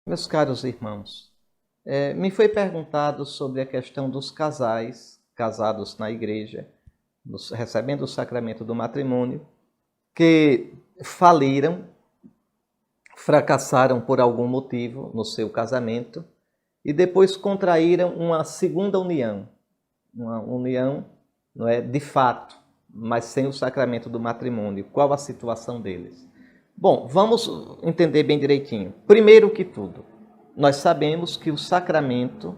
Meus caros irmãos, me foi perguntado sobre a questão dos casais casados na igreja, recebendo o sacramento do matrimônio, que faliram, fracassaram por algum motivo no seu casamento e depois contraíram uma segunda união, uma união, não é, de fato, mas sem o sacramento do matrimônio. Qual a situação deles? Bom, vamos entender bem direitinho. Primeiro que tudo, nós sabemos que o sacramento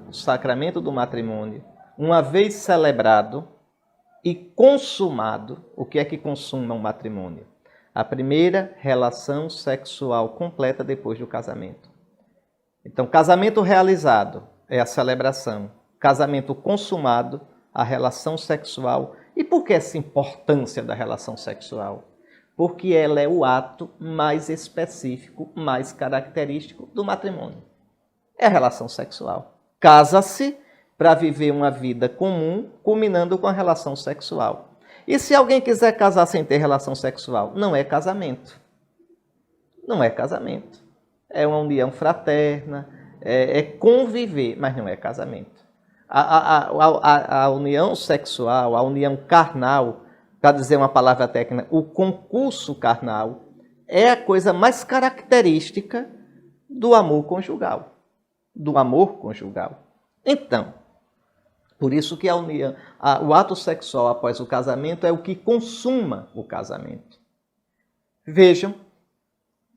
do matrimônio, uma vez celebrado e consumado, o que é que consuma um matrimônio? A primeira relação sexual completa depois do casamento. Então, casamento realizado é a celebração, casamento consumado, a relação sexual. E por que essa importância da relação sexual? Porque ela é o ato mais específico, mais característico do matrimônio. É a relação sexual. Casa-se para viver uma vida comum, culminando com a relação sexual. E se alguém quiser casar sem ter relação sexual? Não é casamento. Não é casamento. É uma união fraterna, é conviver, mas não é casamento. A união sexual, a união carnal, para dizer uma palavra técnica, o concurso carnal, é a coisa mais característica do amor conjugal. Do amor conjugal. Então, por isso que o ato sexual após o casamento é o que consuma o casamento. Vejam,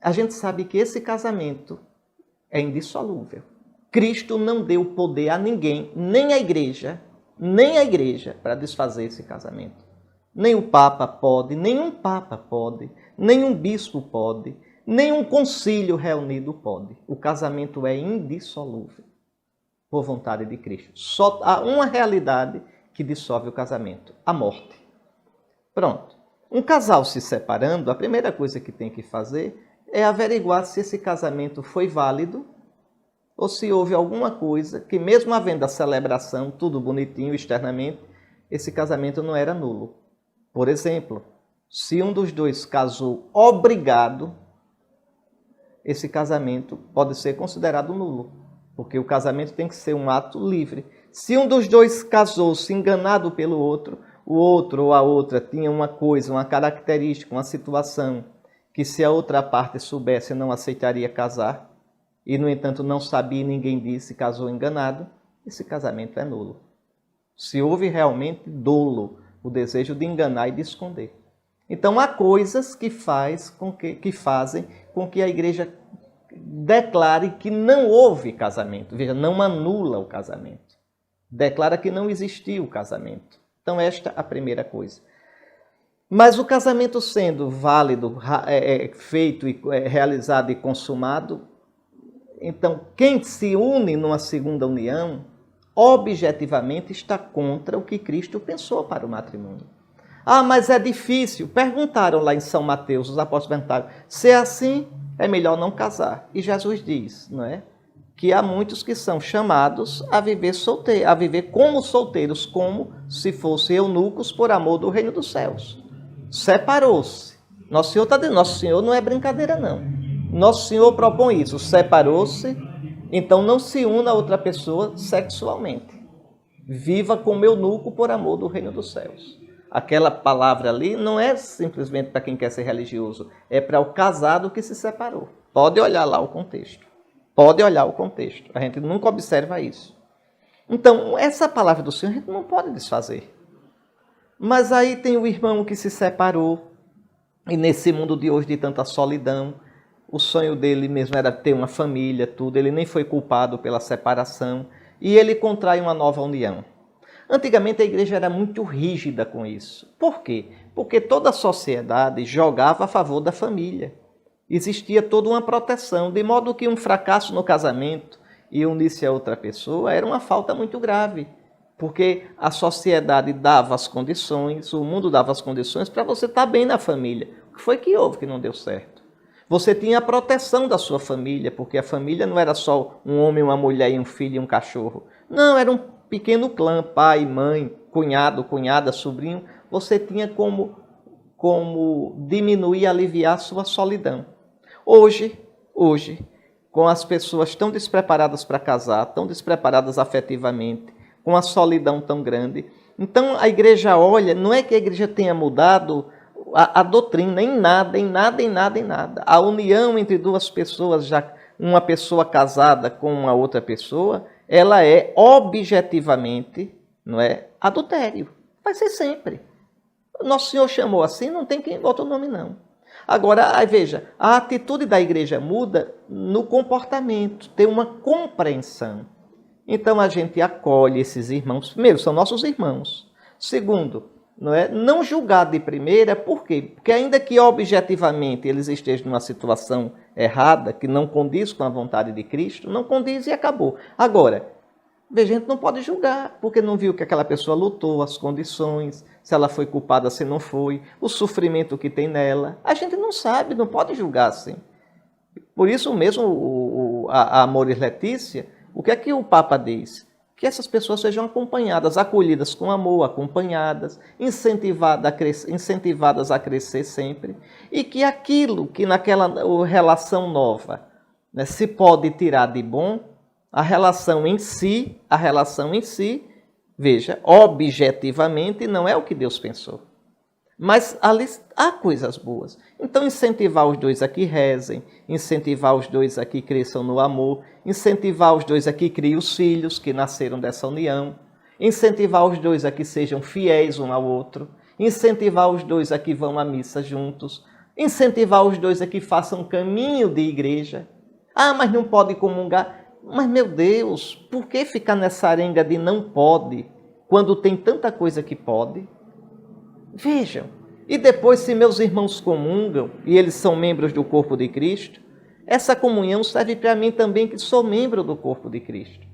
a gente sabe que esse casamento é indissolúvel. Cristo não deu poder a ninguém, nem a igreja, para desfazer esse casamento. Nem o Papa pode, nenhum Papa pode, nenhum bispo pode, nenhum concílio reunido pode. O casamento é indissolúvel, por vontade de Cristo. Só há uma realidade que dissolve o casamento, a morte. Pronto. Um casal se separando, a primeira coisa que tem que fazer é averiguar se esse casamento foi válido ou se houve alguma coisa que, mesmo havendo a celebração, tudo bonitinho externamente, esse casamento não era nulo. Por exemplo, se um dos dois casou obrigado, esse casamento pode ser considerado nulo, porque o casamento tem que ser um ato livre. Se um dos dois casou-se enganado pelo outro, o outro ou a outra tinha uma coisa, uma característica, uma situação, que se a outra parte soubesse não aceitaria casar, e no entanto não sabia e ninguém disse, casou enganado, esse casamento é nulo. Se houve realmente dolo, o desejo de enganar e de esconder. Então há coisas que fazem com que a igreja declare que não houve casamento. Veja, não anula o casamento. Declara que não existiu o casamento. Então esta é a primeira coisa. Mas o casamento sendo válido, feito, realizado e consumado, então quem se une numa segunda união, objetivamente está contra o que Cristo pensou para o matrimônio. Ah, mas é difícil. Perguntaram lá em São Mateus, os apóstolos perguntaram, se é assim, é melhor não casar. E Jesus diz, não é? Que há muitos que são chamados a viver como solteiros, como se fossem eunucos por amor do reino dos céus. Separou-se. Nosso Senhor está dizendo, Nosso Senhor não é brincadeira não. Nosso Senhor propõe isso, separou-se, então não se una a outra pessoa sexualmente. Viva como eunuco por amor do reino dos céus. Aquela palavra ali não é simplesmente para quem quer ser religioso, é para o casado que se separou. Pode olhar lá o contexto. Pode olhar o contexto. A gente nunca observa isso. Então, essa palavra do Senhor a gente não pode desfazer. Mas aí tem o irmão que se separou, e nesse mundo de hoje de tanta solidão, o sonho dele mesmo era ter uma família, tudo. Ele nem foi culpado pela separação. E ele contrai uma nova união. Antigamente a igreja era muito rígida com isso. Por quê? Porque toda a sociedade jogava a favor da família. Existia toda uma proteção, de modo que um fracasso no casamento e unir-se a outra pessoa era uma falta muito grave. Porque a sociedade dava as condições, o mundo dava as condições para você estar bem na família. O que foi que houve que não deu certo? Você tinha a proteção da sua família, porque a família não era só um homem, uma mulher, e um filho e um cachorro. Não, era um pequeno clã, pai, mãe, cunhado, cunhada, sobrinho. Você tinha como diminuir e aliviar a sua solidão. Hoje, com as pessoas tão despreparadas para casar, tão despreparadas afetivamente, com a solidão tão grande. Então a igreja olha, não é que a igreja tenha mudado a doutrina em nada, em nada, em nada, em nada. A união entre duas pessoas, já uma pessoa casada com uma outra pessoa, ela é objetivamente, não é, adultério. Vai ser sempre. Nosso Senhor chamou assim, não tem quem bote o nome não. Agora, aí veja, a atitude da igreja muda no comportamento, tem uma compreensão. Então a gente acolhe esses irmãos. Primeiro, são nossos irmãos. Segundo, não julgar de primeira, por quê? Porque ainda que objetivamente eles estejam numa situação errada, que não condiz com a vontade de Cristo, não condiz e acabou. Agora, a gente não pode julgar, porque não viu que aquela pessoa lutou, as condições, se ela foi culpada, se não foi, o sofrimento que tem nela. A gente não sabe, não pode julgar assim. Por isso mesmo, a Amoris Laetitia, o que é que o Papa diz? Que essas pessoas sejam acompanhadas, acolhidas com amor, acompanhadas, incentivadas a crescer sempre, e que aquilo que naquela relação nova, né, se pode tirar de bom, a relação em si, veja, objetivamente não é o que Deus pensou. Mas ali há coisas boas. Então incentivar os dois a que rezem, incentivar os dois a que cresçam no amor, incentivar os dois a que criem os filhos que nasceram dessa união, incentivar os dois a que sejam fiéis um ao outro, incentivar os dois a que vão à missa juntos, incentivar os dois a que façam caminho de igreja. Ah, mas não pode comungar. Mas, meu Deus, por que ficar nessa arenga de não pode, quando tem tanta coisa que pode? Vejam, e depois se meus irmãos comungam, e eles são membros do corpo de Cristo, essa comunhão serve para mim também, que sou membro do corpo de Cristo.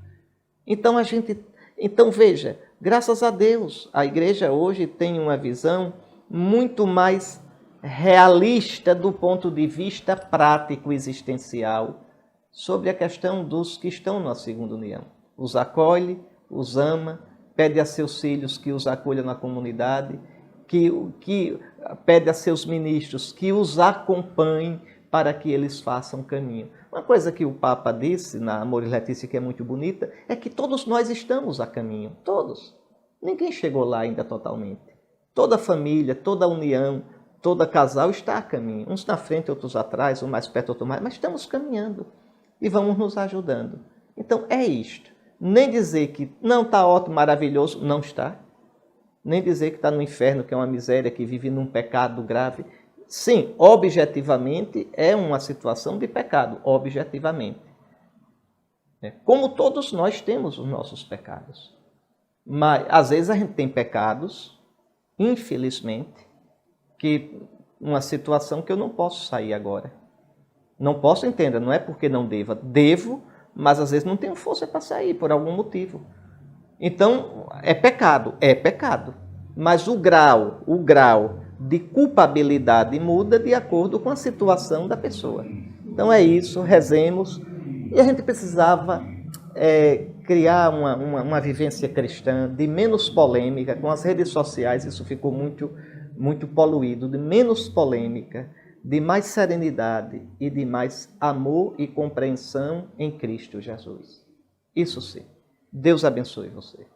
Então veja, graças a Deus, a igreja hoje tem uma visão muito mais realista do ponto de vista prático existencial sobre a questão dos que estão na segunda união. Os acolhe, os ama, pede a seus filhos que os acolham na comunidade, que pede a seus ministros que os acompanhem para que eles façam caminho. Uma coisa que o Papa disse na Amoris Laetitia, que é muito bonita, é que todos nós estamos a caminho, todos. Ninguém chegou lá ainda totalmente. Toda família, toda união, todo casal está a caminho. Uns na frente, outros atrás, um mais perto, outro mais, mas estamos caminhando e vamos nos ajudando. Então é isto. Nem dizer que não está ótimo, maravilhoso, não está. Nem dizer que está no inferno, que é uma miséria, que vive num pecado grave. Sim, objetivamente é uma situação de pecado, objetivamente. Como todos nós temos os nossos pecados. Mas, às vezes, a gente tem pecados, infelizmente, que uma situação que eu não posso sair agora. Não posso, entenda, não é porque não deva. Devo, mas às vezes não tenho força para sair, por algum motivo. Então, é pecado, mas o grau de culpabilidade muda de acordo com a situação da pessoa. Então é isso, rezemos. E a gente precisava criar uma vivência cristã de menos polêmica. Com as redes sociais isso ficou muito poluído, de menos polêmica, de mais serenidade e de mais amor e compreensão em Cristo Jesus. Isso sim. Deus abençoe você.